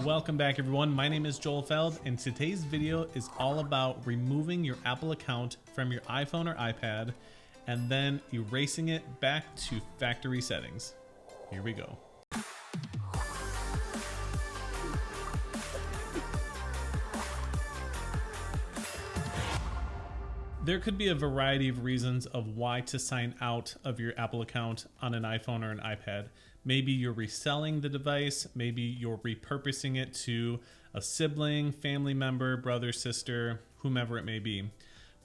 Welcome back everyone, my name is Joel Feld and today's video is all about removing your Apple account from your iPhone or iPad and then erasing it back to factory settings. Here we go. There could be a variety of reasons of why to sign out of your Apple account on an iPhone or an iPad. Maybe you're reselling the device, maybe you're repurposing it to a sibling, family member, brother, sister, whomever it may be.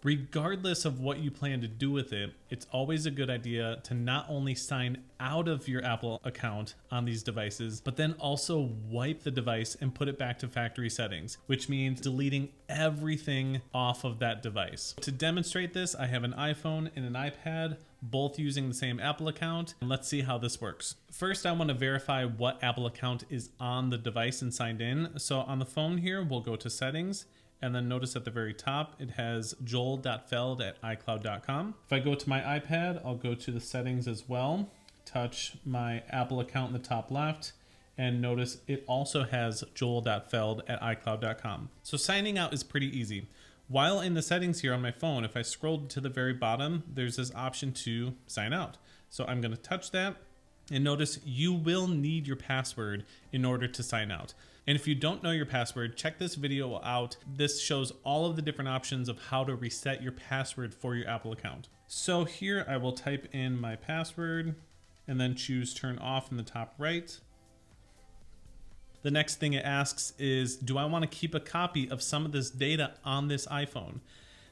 Regardless of what you plan to do with it, it's always a good idea to not only sign out of your Apple account on these devices, but then also wipe the device and put it back to factory settings, which means deleting everything off of that device. To demonstrate this, I have an iPhone and an iPad, both using the same Apple account, and let's see how this works. First, I want to verify what Apple account is on the device and signed in. So on the phone here, we'll go to settings, and then notice at the very top, it has joel.feld@icloud.com. If I go to my iPad, I'll go to the settings as well, touch my Apple account in the top left, and notice it also has joel.feld@icloud.com. So signing out is pretty easy. While in the settings here on my phone, if I scroll to the very bottom, there's this option to sign out. So I'm going to touch that, and notice you will need your password in order to sign out. And if you don't know your password, check this video out. This shows all of the different options of how to reset your password for your Apple account. So here I will type in my password and then choose turn off in the top right. The next thing it asks is, do I want to keep a copy of some of this data on this iPhone?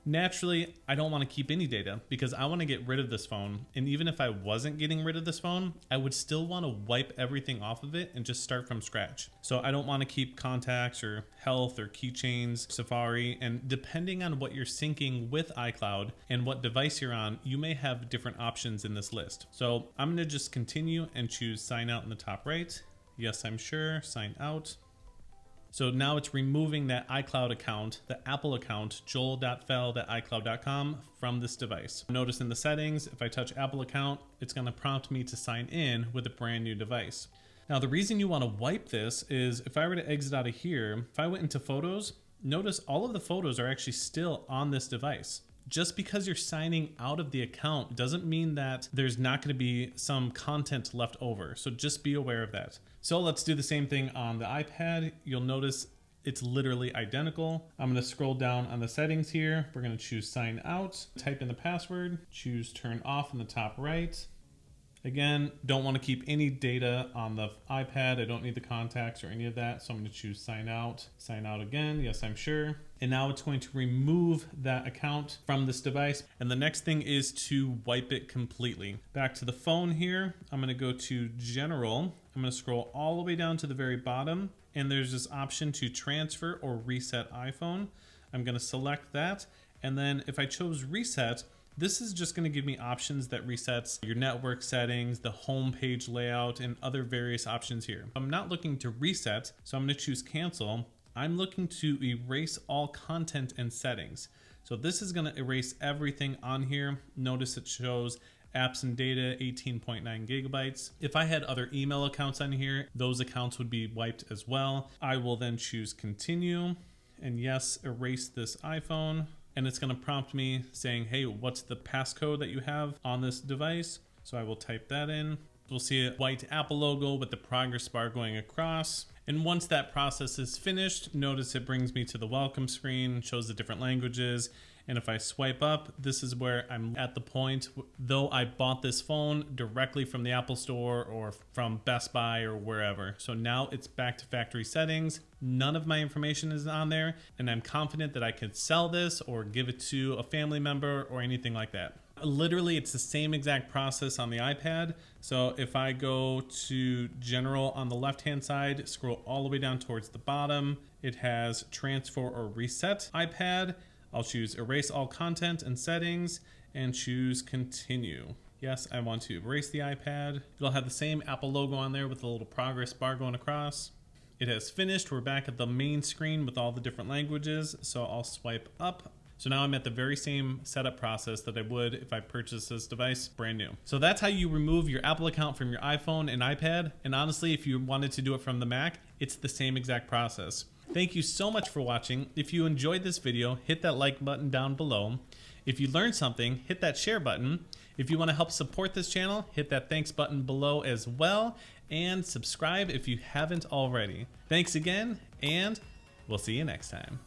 Naturally, I don't want to keep any data because I want to get rid of this phone. And even if I wasn't getting rid of this phone, I would still want to wipe everything off of it and just start from scratch. So I don't want to keep contacts or health or keychains, Safari, and depending on what you're syncing with iCloud and what device you're on, you may have different options in this list. So I'm going to just continue and choose sign out in the top right. Yes, I'm sure, sign out. So now it's removing that iCloud account, the Apple account, joel.feld@icloud.com from this device. Notice in the settings, if I touch Apple account, it's going to prompt me to sign in with a brand new device. Now the reason you want to wipe this is if I were to exit out of here, if I went into photos, notice all of the photos are actually still on this device. Just because you're signing out of the account doesn't mean that there's not going to be some content left over. So just be aware of that. So let's do the same thing on the iPad. You'll notice it's literally identical. I'm going to scroll down on the settings here. We're going to choose sign out, type in the password, choose turn off in the top right. Again, don't want to keep any data on the iPad. I don't need the contacts or any of that. So I'm going to choose sign out again. Yes, I'm sure. And now it's going to remove that account from this device. And the next thing is to wipe it completely. Back to the phone here. I'm going to go to general. I'm going to scroll all the way down to the very bottom. And there's this option to transfer or reset iPhone. I'm going to select that. And then if I chose reset, this is just going to give me options that resets your network settings, the home page layout, and other various options here. I'm not looking to reset, so I'm going to choose cancel. I'm looking to erase all content and settings. So this is going to erase everything on here. Notice it shows apps and data, 18.9 gigabytes. If I had other email accounts on here, those accounts would be wiped as well. I will then choose continue, and yes, erase this iPhone. And it's going to prompt me saying, hey, what's the passcode that you have on this device? So I will type that in. We'll see a white Apple logo with the progress bar going across. And once that process is finished, notice it brings me to the welcome screen, shows the different languages. And if I swipe up, this is where I'm at the point, though I bought this phone directly from the Apple Store or from Best Buy or wherever. So now it's back to factory settings. None of my information is on there, and I'm confident that I could sell this or give it to a family member or anything like that. Literally, it's the same exact process on the iPad. So if I go to general on the left-hand side, scroll all the way down towards the bottom, it has transfer or reset iPad. I'll choose erase all content and settings and choose continue. Yes, I want to erase the iPad. It'll have the same Apple logo on there with a little progress bar going across. It has finished. We're back at the main screen with all the different languages. So I'll swipe up. So now I'm at the very same setup process that I would if I purchased this device brand new. So that's how you remove your Apple account from your iPhone and iPad. And honestly, if you wanted to do it from the Mac, it's the same exact process. Thank you so much for watching. If you enjoyed this video, hit that like button down below. If you learned something, hit that share button. If you want to help support this channel, hit that thanks button below as well. And subscribe if you haven't already. Thanks again, and we'll see you next time.